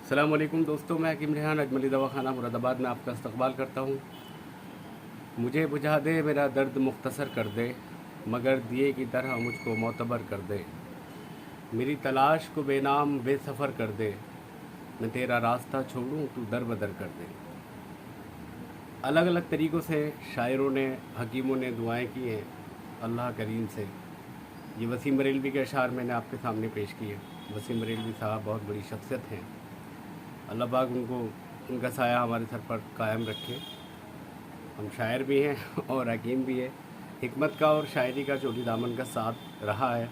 अस्सलाम वालेकुम दोस्तों, मैं हकीम रेहान अजमली दवाखाना मुरादाबाद में आपका इस्तकबाल करता हूँ। मुझे बुझा दे मेरा दर्द मुख्तसर कर दे, मगर दिए की तरह मुझको मोतबर कर दे। मेरी तलाश को बेनाम बेसफ़र कर दे, मैं तेरा रास्ता छोड़ूं तू दर बदर कर दे। अलग अलग तरीक़ों से शायरों ने, हकीमों ने दुआएं की हैं अल्लाह करीम से। ये वसीम बरेलवी के अशार मैंने आपके सामने पेश किए। वसीम बरेलवी साहब बहुत बड़ी शख्सियत हैं। अल्लाह पाक उनको, उनका साया हमारे सर पर कायम रखे। हम शायर भी हैं और हकीम भी है। हिकमत का और शायरी का चोटी दामन का साथ रहा है,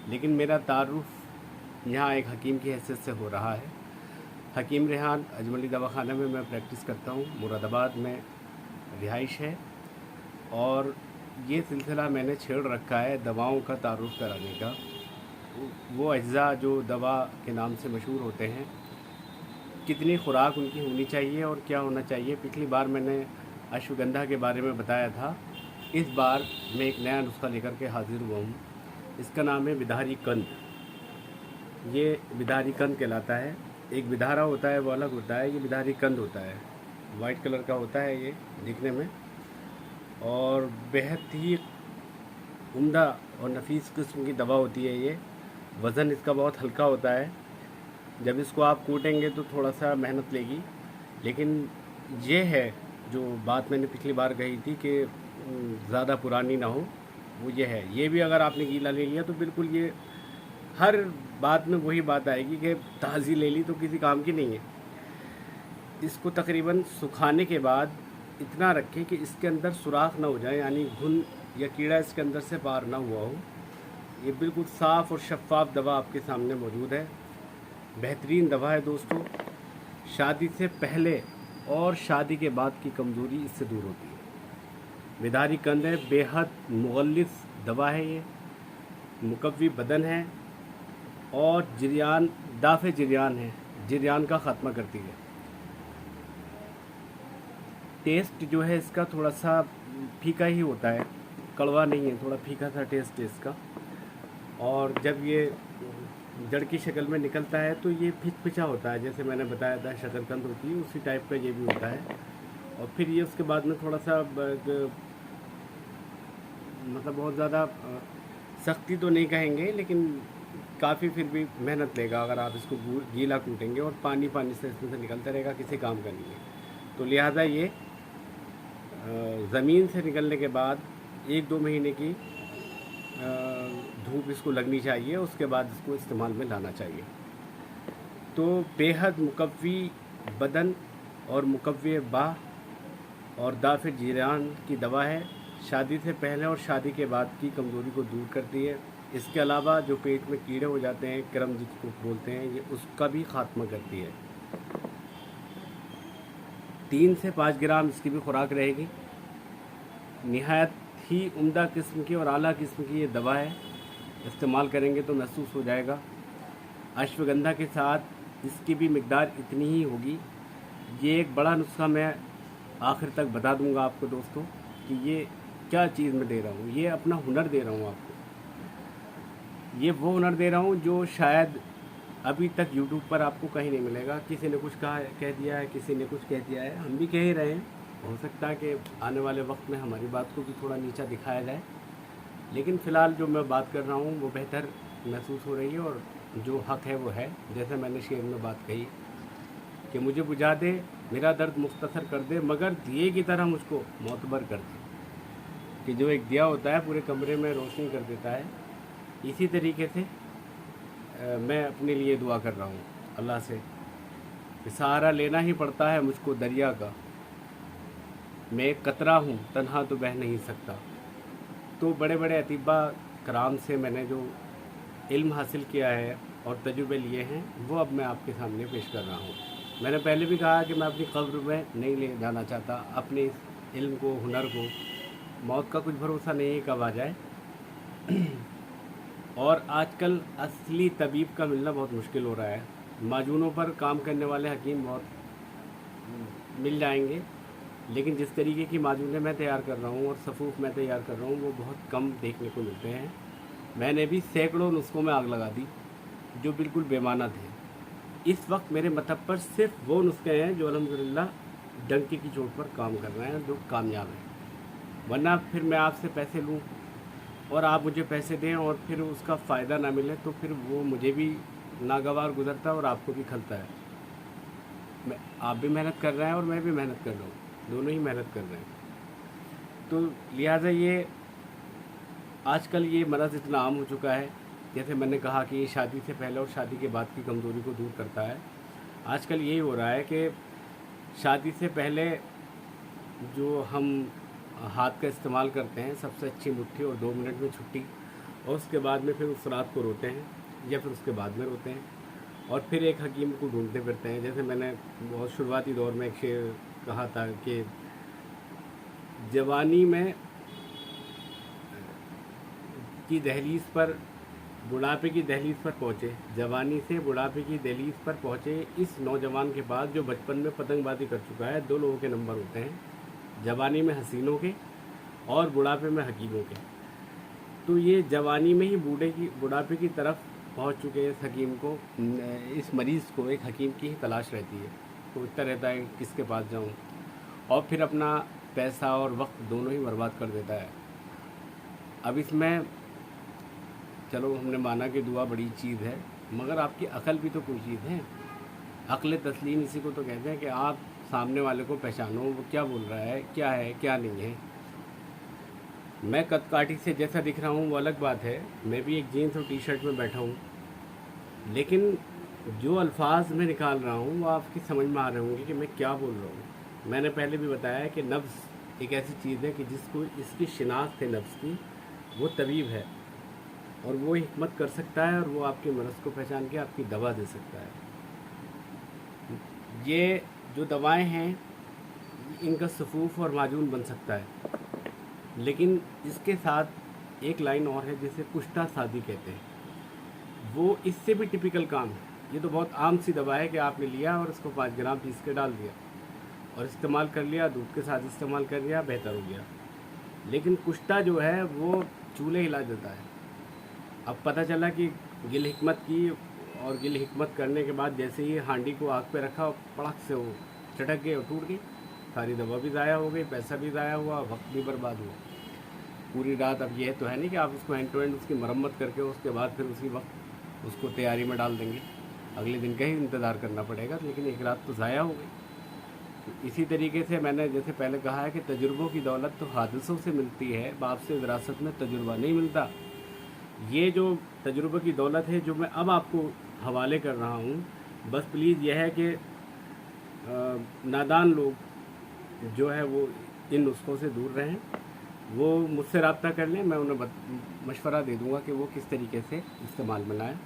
लेकिन मेरा तारुफ़ यहाँ एक हकीम की हैसियत से हो रहा है। हकीम रेहान अजमली दवाखाना में मैं प्रैक्टिस करता हूँ। मुरादाबाद में रिहाइश है और ये सिलसिला मैंने छेड़ रखा है दवाओं का तारुफ़ कराने का। वो अज्जा जो दवा के नाम से मशहूर होते हैं, कितनी खुराक उनकी होनी चाहिए और क्या होना चाहिए। पिछली बार मैंने अश्वगंधा के बारे में बताया था। इस बार मैं एक नया नुस्खा लेकर के हाजिर हुआ हूँ। इसका नाम है बिधारी कंद। ये बिधारी कंद कहलाता है। एक बिधारा होता है वो अलग होता है, ये बिधारी कंद होता है। वाइट कलर का होता है ये दिखने में, और बेहद ही उम्दा और नफीस किस्म की दवा होती है ये। वज़न इसका बहुत हल्का होता है। जब इसको आप कूटेंगे तो थोड़ा सा मेहनत लेगी, लेकिन ये है जो बात मैंने पिछली बार कही थी कि ज़्यादा पुरानी ना हो, वो ये है। ये भी अगर आपने गीला ले लिया तो बिल्कुल ये हर बात में वही बात आएगी कि ताज़ी ले ली तो किसी काम की नहीं है। इसको तकरीबन सुखाने के बाद इतना रखें कि इसके अंदर सुराख ना हो जाए, यानी घुन या कीड़ा इसके अंदर से पार ना हुआ हो। ये बिल्कुल साफ़ और शफ़ाफ़ दवा आपके सामने मौजूद है। बेहतरीन दवा है दोस्तों। शादी से पहले और शादी के बाद की कमज़ोरी इससे दूर होती है। बिधारी कंद है, बेहद मुगल्लिस दवा है ये, मुकव्वी बदन है और जरियान, दाफ़े जरियान है, जरियान का ख़त्मा करती है। टेस्ट जो है इसका थोड़ा सा फीका ही होता है, कड़वा नहीं है, थोड़ा फीका सा टेस्ट है इसका। और जब ये जड़ की शक्ल में निकलता है तो ये फिचफिचा होता है, जैसे मैंने बताया था शकरकंद होती है उसी टाइप का ये भी होता है। और फिर ये उसके बाद में थोड़ा सा मतलब बहुत ज़्यादा सख्ती तो नहीं कहेंगे, लेकिन काफ़ी फिर भी मेहनत लेगा अगर आप इसको गीला कूटेंगे, और पानी पानी से इसमें से निकलता रहेगा, किसी काम का नहीं है। तो लिहाजा ये ज़मीन से निकलने के बाद 1-2 महीने की धूप इसको लगनी चाहिए, उसके बाद इसको इस्तेमाल में लाना चाहिए। तो बेहद मुकव्वी बदन और मुकव्वी बाह और दाफ़े जीरान की दवा है। शादी से पहले और शादी के बाद की कमज़ोरी को दूर करती है। इसके अलावा जो पेट में कीड़े हो जाते हैं, क्रम जिसको बोलते हैं, ये उसका भी ख़ात्मा करती है। 3 से 5 ग्राम इसकी भी खुराक रहेगी। निहायत ही उम्दा किस्म की और आला किस्म की ये दवा है। इस्तेमाल करेंगे तो महसूस हो जाएगा। अश्वगंधा के साथ इसकी भी मिकदार इतनी ही होगी। ये एक बड़ा नुस्खा मैं आखिर तक बता दूंगा आपको दोस्तों कि ये क्या चीज़ मैं दे रहा हूँ। ये अपना हुनर दे रहा हूँ आपको। ये वो हुनर दे रहा हूँ जो शायद अभी तक यूट्यूब पर आपको कहीं नहीं मिलेगा। किसी ने कुछ कह दिया है, किसी ने कुछ कह दिया है, हम भी कह ही रहे हैं। हो सकता है कि आने वाले वक्त में हमारी बात को भी थोड़ा नीचा दिखाया जाए, लेकिन फ़िलहाल जो मैं बात कर रहा हूँ वो बेहतर महसूस हो रही है, और जो हक़ है वो है। जैसे मैंने शेर में बात कही कि मुझे बुझा दे मेरा दर्द मुख्तसर कर दे, मगर दिए की तरह मुझको मोतबर कर दे। कि जो एक दिया होता है पूरे कमरे में रोशनी कर देता है, इसी तरीके से मैं अपने लिए दुआ कर रहा हूँ अल्लाह से कि सहारा लेना ही पड़ता है मुझको दरिया का। मैं एक कतरा हूँ, तन्हा तो बह नहीं सकता। तो बड़े बड़े अतीबा कराम से मैंने जो इल्म हासिल किया है और तजुर्बे लिए हैं, वो अब मैं आपके सामने पेश कर रहा हूँ। मैंने पहले भी कहा कि मैं अपनी कब्र में नहीं ले जाना चाहता अपने इस इल्म को, हुनर को। मौत का कुछ भरोसा नहीं है कब आ जाए। और आजकल असली तबीब का मिलना बहुत मुश्किल हो रहा है। माजूनों पर काम करने वाले हकीम बहुत मिल जाएंगे, लेकिन जिस तरीके की माजूनें मैं तैयार कर रहा हूँ और सफ़ूफ़ मैं तैयार कर रहा हूँ वो बहुत कम देखने को मिलते हैं। मैंने भी सैकड़ों नुस्खों में आग लगा दी जो बिल्कुल बेमाना थे। इस वक्त मेरे मतलब पर सिर्फ वो नुस्खे हैं जो अल्हम्दुलिल्लाह डंके की चोट पर काम कर रहे हैं, जो कामयाब हैं। वरना फिर मैं आपसे पैसे लूँ और आप मुझे पैसे दें और फिर उसका फ़ायदा ना मिले, तो फिर वो मुझे भी नागवार गुजरता है और आपको भी खलता है। मैं आप भी मेहनत कर रहे हैं और मैं भी मेहनत कर रहा हूँ, दोनों ही मेहनत कर रहे हैं। तो लिहाजा ये आजकल ये मर्ज़ इतना आम हो चुका है, जैसे मैंने कहा कि ये शादी से पहले और शादी के बाद की कमज़ोरी को दूर करता है। आजकल यही हो रहा है कि शादी से पहले जो हम हाथ का इस्तेमाल करते हैं, सबसे अच्छी मुट्ठी और 2 मिनट में छुट्टी, और उसके बाद में फिर उस रात को रोते हैं या फिर उसके बाद में रोते हैं और फिर एक हकीम को ढूंढते फिरते हैं। जैसे मैंने बहुत शुरुआती दौर में एक शेर कहा था कि जवानी में की दहलीज पर, बुढ़ापे की दहलीज पर पहुँचे, जवानी से बुढ़ापे की दहलीज पर पहुँचे इस नौजवान के पास जो बचपन में पतंगबाजी कर चुका है। 2 लोगों के नंबर होते हैं, जवानी में हसीनों के और बुढ़ापे में हकीमों के। तो ये जवानी में ही बुढ़ापे की तरफ पहुंच चुके इस हकीम को, इस मरीज़ को एक हकीम की ही तलाश रहती है। तो इतना रहता है किसके पास जाऊं, और फिर अपना पैसा और वक्त दोनों ही बर्बाद कर देता है। अब इसमें चलो हमने माना कि दुआ बड़ी चीज़ है, मगर आपकी अकल भी तो कोई चीज़ है। अक्ल तस्लीम इसी को तो कहते हैं कि आप सामने वाले को पहचानो, वो क्या बोल रहा है क्या नहीं है। मैं कदकाठी से जैसा दिख रहा हूँ वो अलग बात है, मैं भी एक जीन्स और टी शर्ट में बैठा हूँ, लेकिन जो अल्फाज मैं निकाल रहा हूँ वो आपकी समझ में आ रहे होंगे कि मैं क्या बोल रहा हूँ। मैंने पहले भी बताया कि नफ्स एक ऐसी चीज़ है कि जिसको इसकी शिनाख्त है नफ्स की, वो तबीब है और वो हिकमत कर सकता है और वो आपके मरज़ को पहचान के आपकी दवा दे सकता है। ये जो दवाएं हैं इनका सफूफ और माजून बन सकता है, लेकिन इसके साथ एक लाइन और है जिसे कुश्ता सादी कहते हैं, वो इससे भी टिपिकल काम है। ये तो बहुत आम सी दवा है कि आपने लिया और उसको 5 ग्राम पीस के डाल दिया और इस्तेमाल कर लिया, दूध के साथ इस्तेमाल कर लिया, बेहतर हो गया। लेकिन कुश्ता जो है वो चूल्हे हिला देता है। अब पता चला कि गिल हिकमत की, और गिल हिकमत करने के बाद जैसे ही हांडी को आग पे रखा और पड़क से वो चटक गई और टूट गई, सारी दवा भी ज़ाया हो गई, पैसा भी ज़ाया हुआ, वक्त भी बर्बाद हुआ पूरी रात। अब यह तो है नहीं कि आप उसको एंड टू एंड उसकी मरम्मत करके उसके बाद फिर उसी वक्त उसको तैयारी में डाल देंगे, अगले दिन का ही इंतज़ार करना पड़ेगा, लेकिन एक रात तो ज़ाया हो गई। तो इसी तरीके से मैंने जैसे पहले कहा है कि तजुर्बों की दौलत तो हादसों से मिलती है, बाप से विरासत में तजुर्बा नहीं मिलता। ये जो तजुर्बे की दौलत है जो मैं अब आपको हवाले कर रहा हूँ, बस प्लीज़ यह है कि नादान लोग जो है वो इन नुस्खों से दूर रहें, वो मुझसे रब्ता कर लें, मैं उन्हें मशवरा दे दूँगा कि वो किस तरीके से इस्तेमाल में लाएँ।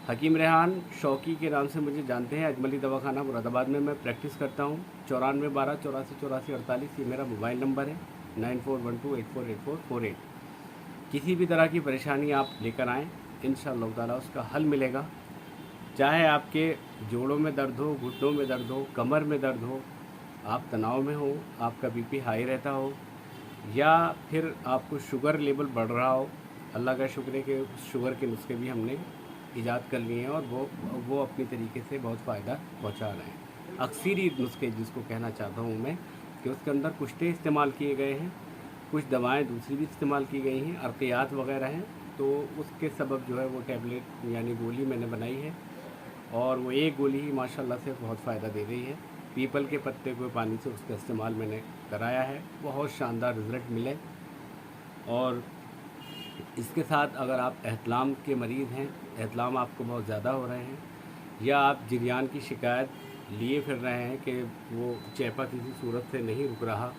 हकीम रेहान शौकी के नाम से मुझे जानते हैं, अजमली दवाखाना मुरादाबाद में मैं प्रैक्टिस करता हूँ। 94 12 84 84 48 ये मेरा मोबाइल नंबर है, 9412848448। किसी भी तरह की परेशानी आप लेकर आएँ, इंशाअल्लाह ताला उसका हल मिलेगा। चाहे आपके जोड़ों में दर्द हो, घुटनों में दर्द हो, कमर में दर्द हो, आप तनाव में हो, आपका बीपी हाई रहता हो, या फिर आपको शुगर लेवल बढ़ रहा हो, अल्लाह का शुक्र है कि उस शुगर के नुस्खे भी हमने ईजाद कर लिए हैं और वो अपनी तरीके से बहुत फ़ायदा पहुंचा रहे हैं। अक्सरी नुस्खे जिसको कहना चाहता हूँ मैं, कि उसके अंदर कुश्ते इस्तेमाल किए गए हैं, कुछ दवाएं दूसरी भी इस्तेमाल की गई हैं, अर्कियात वगैरह हैं। तो उसके सबब जो है वो टैबलेट यानी गोली मैंने बनाई है, और वो एक गोली ही माशाल्लाह से बहुत फ़ायदा दे रही है। पीपल के पत्ते को पानी से उसका इस्तेमाल मैंने कराया है, बहुत शानदार रिज़ल्ट मिले। और इसके साथ अगर आप एहतलाम के मरीज़ हैं, एहतलाम आपको बहुत ज़्यादा हो रहे हैं, या आप जिरयान की शिकायत लिए फिर रहे हैं कि वो चेपा किसी सूरत से नहीं रुक रहा,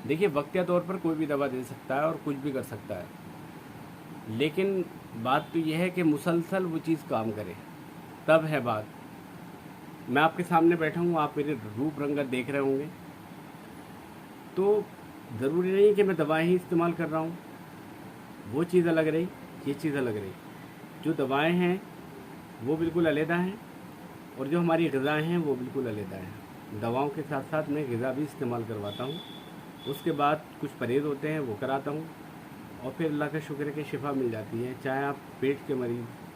देखिए वक्तिया तौर पर कोई भी दवा दे सकता है और कुछ भी कर सकता है, लेकिन बात तो यह है कि मुसलसल वो चीज़ काम करे, तब है बात। मैं आपके सामने बैठा हूँ, आप मेरे रूप रंगत देख रहे होंगे, तो ज़रूरी नहीं कि मैं दवाएं ही इस्तेमाल कर रहा हूँ। वो चीज़ अलग रही, ये चीज़ अलग रही। जो दवाएं हैं वो बिल्कुल अलहदा हैं, और जो हमारी ग़िज़ाएँ हैं वो बिल्कुल अलहदा हैं। दवाओं के साथ साथ मैं ग़िज़ा भी इस्तेमाल करवाता हूँ, उसके बाद कुछ परहेज़ होते हैं वो कराता हूँ, और फिर अल्लाह का शुक्र है कि शिफा मिल जाती है। चाहे आप पेट के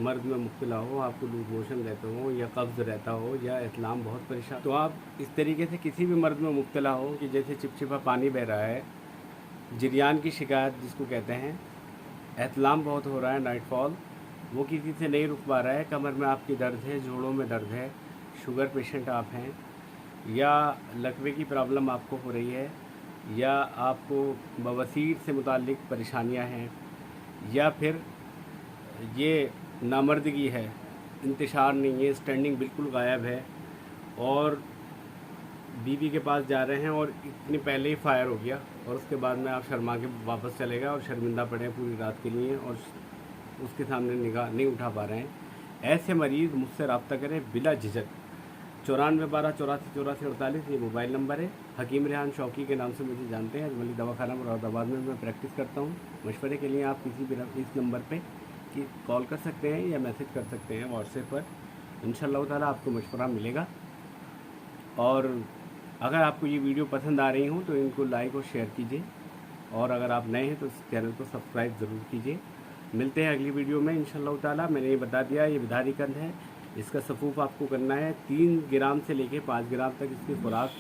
मर्द में मुब्तला हो, आपको लूज मोशन रहते हो या कब्ज़ रहता हो या इस्लाम बहुत परेशान, तो आप इस तरीके से किसी भी मर्द में मुब्तला हो कि जैसे चिपचिपा पानी बह रहा है, जरियान की शिकायत जिसको कहते हैं, एहतलाम बहुत हो रहा है, नाइटफॉल, वो किसी से नहीं रुक पा रहा है, कमर में आपकी दर्द है, जोड़ों में दर्द है, शुगर पेशेंट आप हैं, या लकवे की प्रॉब्लम आपको हो रही है, या आपको बवासीर से मुताल्लिक परेशानियां हैं, या फिर ये नामर्दगी है, इंतशार नहीं है, स्टैंडिंग बिल्कुल गायब है, और बीवी के पास जा रहे हैं और इतनी पहले ही फायर हो गया और उसके बाद में आप शर्मा के वापस चले गए और शर्मिंदा पड़े हैं पूरी रात के लिए और उसके सामने निगाह नहीं उठा पा रहे हैं। ऐसे मरीज़ मुझसे रब्ता करें बिला झिझक। 9412 84 84 48 ये मोबाइल नंबर है। हकीम रेहान शौकी के नाम से मुझे जानते हैं। अजमली दवाखाना मुरादाबाद में मैं प्रैक्टिस करता हूँ। मशवरे के लिए आप किसी भी इस नंबर पे कॉल कर सकते हैं या मैसेज कर सकते हैं व्हाट्सएप पर। इंशाअल्लाह ताला आपको मशवरा मिलेगा। और अगर आपको ये वीडियो पसंद आ रही हो तो इनको लाइक और शेयर कीजिए, और अगर आप नए हैं तो इस चैनल को सब्सक्राइब ज़रूर कीजिए। मिलते हैं अगली वीडियो में इंशाअल्लाह ताला। मैंने ये बता दिया, ये विधारी कंद है, इसका सफूफ आपको करना है। 3 ग्राम से लेके 5 ग्राम तक इसकी खुराक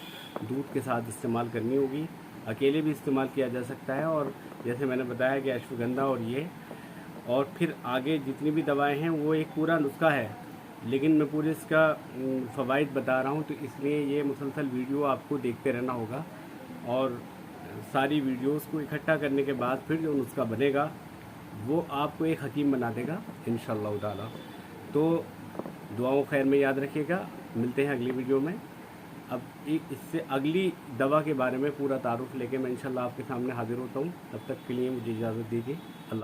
दूध के साथ इस्तेमाल करनी होगी। अकेले भी इस्तेमाल किया जा सकता है, और जैसे मैंने बताया कि अश्वगंधा और ये, और फिर आगे जितनी भी दवाएं हैं वो एक पूरा नुस्खा है, लेकिन मैं पूरे इसका फ़वाइद बता रहा हूँ, तो इसलिए ये मुसलसल वीडियो आपको देखते रहना होगा। और सारी वीडियोस को इकट्ठा करने के बाद फिर जो नुस्खा बनेगा वो आपको एक हकीम बना देगा इंशाअल्लाह ताला। तो दुआओं खैर में याद रखिएगा। मिलते हैं अगली वीडियो में। अब एक इससे अगली दवा के बारे में पूरा तारुफ लेके मैं इंशाअल्लाह आपके सामने हाजिर होता हूँ। तब तक के लिए मुझे इजाज़त दीजिए। अल्लाह।